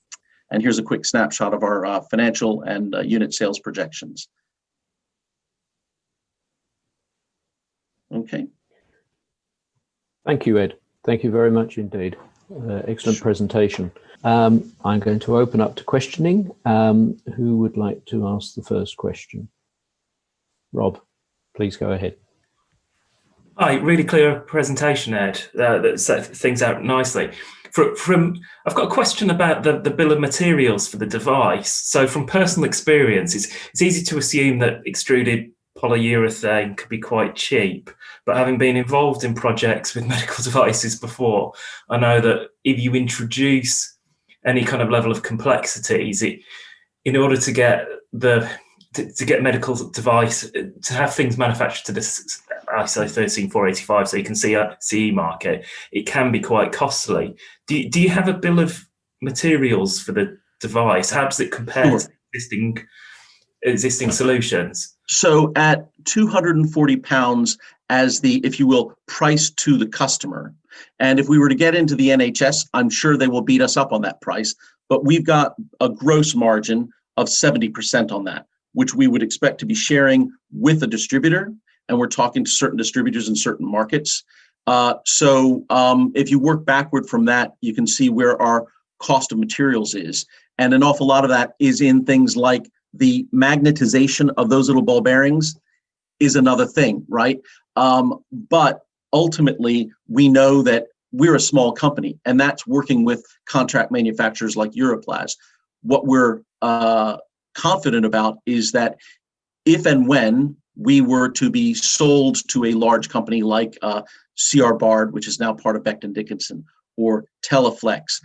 And here's a quick snapshot of our financial and unit sales projections. Okay. Thank you, Ed. Thank you very much indeed. Excellent presentation. I'm going to open up to questioning. Who would like to ask the first question? Rob, please go ahead. Hi, really clear presentation, Ed. That set things out nicely. I've got a question about the bill of materials for the device. So from personal experience, it's easy to assume that extruded polyurethane could be quite cheap, but having been involved in projects with medical devices before, I know that if you introduce any kind of level of complexities, in order to get to get medical device, to have things manufactured to this ISO 13485, so you can see a CE market, it can be quite costly. Do you have a bill of materials for the device? How does it compare to existing solutions? So at 240 pounds as the, if you will, price to the customer, and if we were to get into the NHS, I'm sure they will beat us up on that price, but we've got a gross margin of 70% on that, which we would expect to be sharing with a distributor, and we're talking to certain distributors in certain markets. So if you work backward from that, you can see where our cost of materials is. And an awful lot of that is in things like the magnetization of those little ball bearings is another thing, right? But ultimately, we know that we're a small company, and that's working with contract manufacturers like Europlas. What we're confident about is that if and when we were to be sold to a large company like C.R. Bard, which is now part of Becton Dickinson, or Teleflex,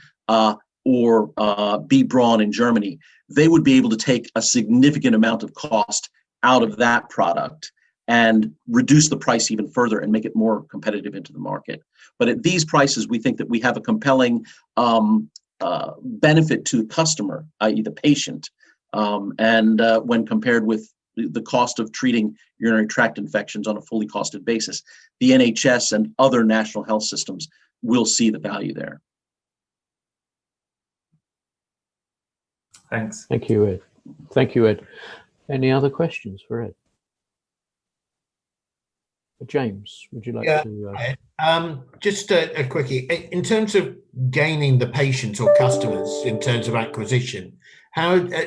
or B. Braun in Germany, they would be able to take a significant amount of cost out of that product and reduce the price even further and make it more competitive into the market. But at these prices, we think that we have a compelling benefit to the customer, i.e. the patient, and when compared with the cost of treating urinary tract infections on a fully costed basis, the NHS and other national health systems will see the value there. Thanks. Thank you, Ed. Thank you, Ed. Any other questions for Ed? James, would you like to? Just a quickie. In terms of gaining the patients or customers, in terms of acquisition,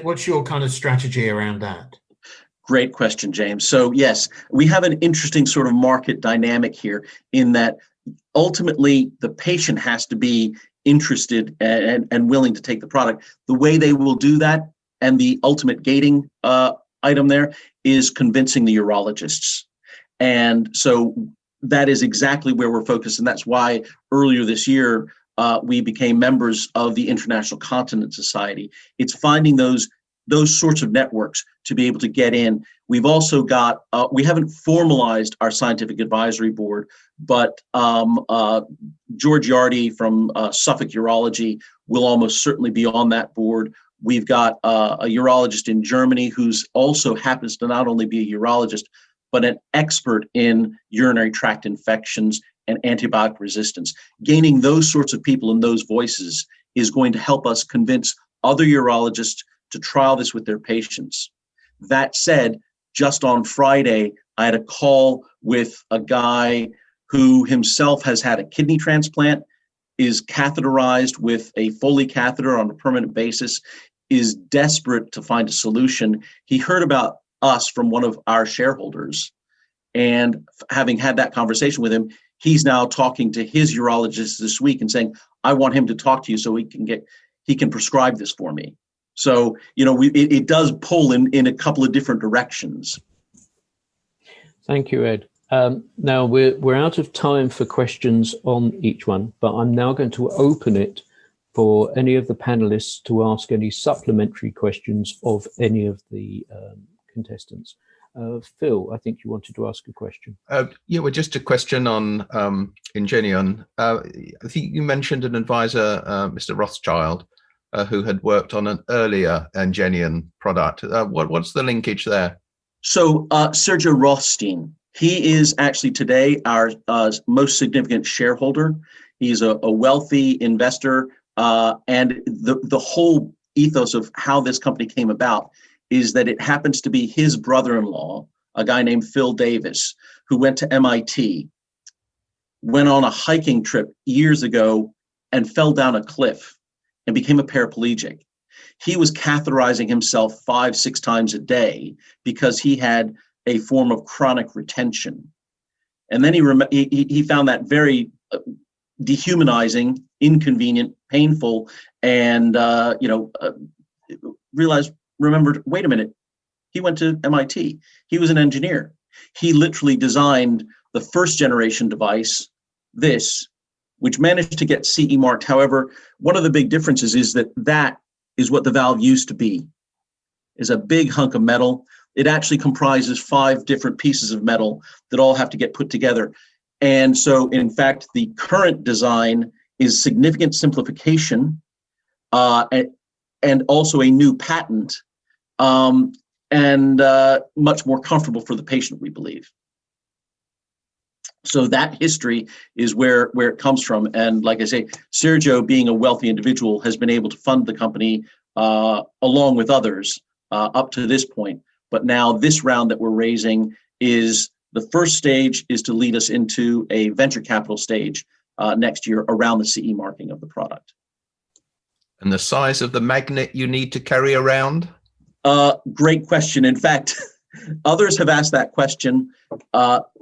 what's your kind of strategy around that? Great question, James. So yes, we have an interesting sort of market dynamic here in that ultimately the patient has to be interested and willing to take the product. The way they will do that, and the ultimate gating item there, is convincing the urologists. And so that is exactly where we're focused. And that's why earlier this year, we became members of the International Continence Society. It's finding those sorts of networks to be able to get in. We've also got, we haven't formalized our scientific advisory board, but George Yardy from Suffolk Urology will almost certainly be on that board. We've got a urologist in Germany who's also happens to not only be a urologist, but an expert in urinary tract infections and antibiotic resistance. Gaining those sorts of people and those voices is going to help us convince other urologists to trial this with their patients. That said, just on Friday, I had a call with a guy who himself has had a kidney transplant, is catheterized with a Foley catheter on a permanent basis, is desperate to find a solution. He heard about us from one of our shareholders, and having had that conversation with him, he's now talking to his urologist this week and saying, I want him to talk to you so he can prescribe this for me. So, it does pull in a couple of different directions. Thank you, Ed. Now we're out of time for questions on each one, but I'm now going to open it for any of the panelists to ask any supplementary questions of any of the contestants. Phil, I think you wanted to ask a question. Well, just a question on Ingenion. I think you mentioned an advisor, Mr. Rothschild, who had worked on an earlier Ingenion product. What's the linkage there? So Sergio Rothstein, he is actually today our most significant shareholder. He's a wealthy investor, and the whole ethos of how this company came about is that it happens to be his brother-in-law, a guy named Phil Davis, who went to MIT, went on a hiking trip years ago and fell down a cliff and became a paraplegic. He was catheterizing himself 5-6 times a day because he had a form of chronic retention. And then he found that very dehumanizing, inconvenient, painful, and remembered, wait a minute, he went to MIT. He was an engineer. He literally designed the first generation device, which managed to get CE marked. However, one of the big differences is that is what the valve used to be, is a big hunk of metal. It actually comprises 5 different pieces of metal that all have to get put together. And so, in fact, the current design is significant simplification and also a new patent, and much more comfortable for the patient, we believe. So that history is where it comes from. And like I say, Sergio, being a wealthy individual, has been able to fund the company along with others up to this point. But now this round that we're raising is the first stage is to lead us into a venture capital stage next year around the CE marking of the product. And the size of the magnet you need to carry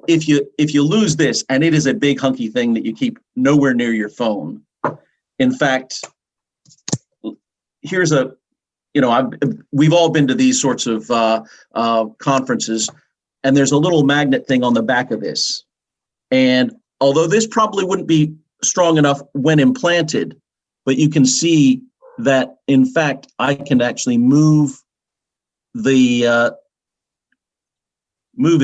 if you lose this, and it is a big hunky thing that you keep nowhere near your phone. In fact, here's a, we've all been to these sorts of conferences, and there's a little magnet thing on the back of this. And although this probably wouldn't be strong enough when implanted, but you can see that, in fact, I can actually move it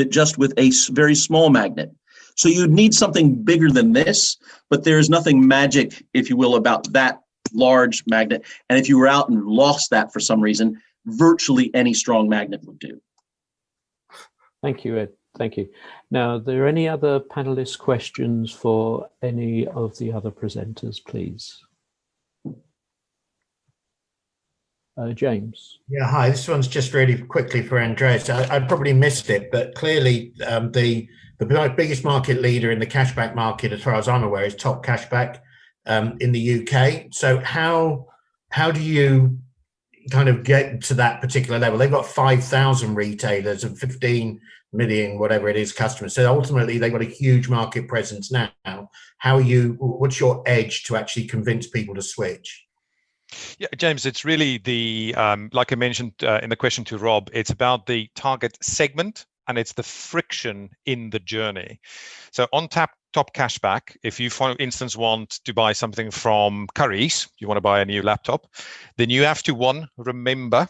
just with a very small magnet. So you'd need something bigger than this, but there's nothing magic, if you will, about that large magnet. And if you were out and lost that for some reason, virtually any strong magnet would do. Thank you, Ed. Thank you. Now, are there any other panelist questions for any of the other presenters, please? James. Yeah, hi. This one's just really quickly for Andreas. I probably missed it, but clearly the biggest market leader in the cashback market, as far as I'm aware, is Top Cashback in the UK. So how do you kind of get to that particular level? They've got 5,000 retailers and 15 million, whatever it is, customers. So ultimately, they've got a huge market presence now. What's your edge to actually convince people to switch? Yeah, James, it's really the, like I mentioned in the question to Rob, it's about the target segment and it's the friction in the journey. So on Top Cashback, if you, for instance, want to buy something from Currys, you want to buy a new laptop, then you have to, 1, remember,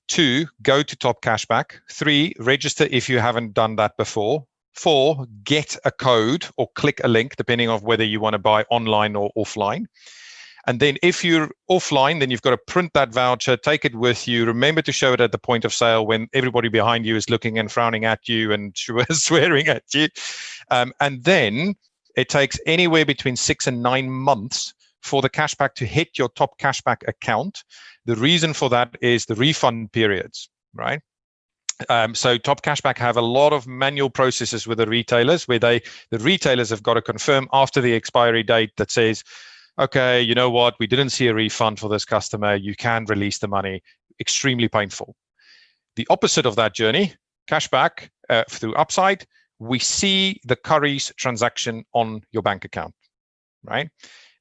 2, go to Top Cashback, 3, register if you haven't done that before, 4, get a code or click a link, depending on whether you want to buy online or offline. And then if you're offline, then you've got to print that voucher, take it with you. Remember to show it at the point of sale when everybody behind you is looking and frowning at you and swearing at you. And then it takes anywhere between 6 and 9 months for the cashback to hit your Top Cashback account. The reason for that is the refund periods, right? So Top Cashback have a lot of manual processes with the retailers where the retailers have got to confirm after the expiry date that says, okay, you know what, we didn't see a refund for this customer, you can release the money. Extremely painful. The opposite of that journey, cashback through Upside, we see the Currys transaction on your bank account, right?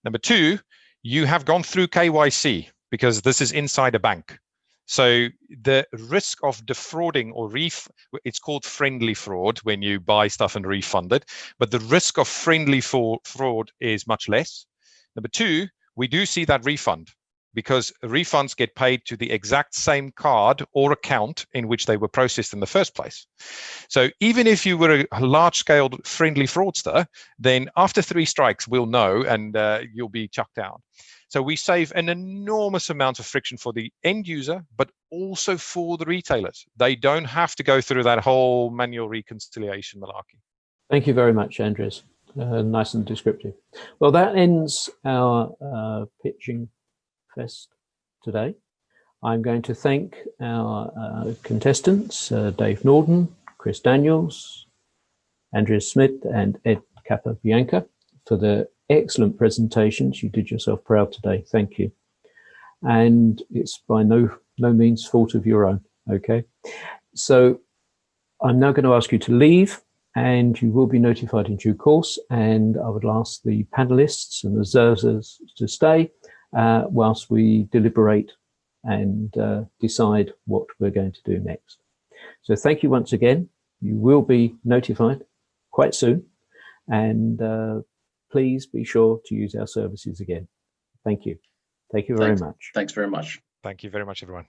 Number 2, you have gone through KYC because this is inside a bank. So the risk of defrauding or it's called friendly fraud when you buy stuff and refund it, but the risk of friendly fraud is much less. Number 2, we do see that refund because refunds get paid to the exact same card or account in which they were processed in the first place. So even if you were a large-scale friendly fraudster, then after 3 strikes, we'll know and you'll be chucked out. So we save an enormous amount of friction for the end user, but also for the retailers. They don't have to go through that whole manual reconciliation malarkey. Thank you very much, Andreas. Nice and descriptive. Well, that ends our pitching fest today. I'm going to thank our contestants, Dave Norden, Chris Daniels, Andreas Smith, and Ed Capabianca for the excellent presentations. You did yourself proud today. Thank you. And it's by no means fault of your own. Okay. So I'm now going to ask you to leave, and you will be notified in due course. And I would ask the panelists and observers to stay whilst we deliberate and decide what we're going to do next. So thank you once again. You will be notified quite soon. And please be sure to use our services again. Thank you. Thank you very much. Thanks very much. Thank you very much, everyone.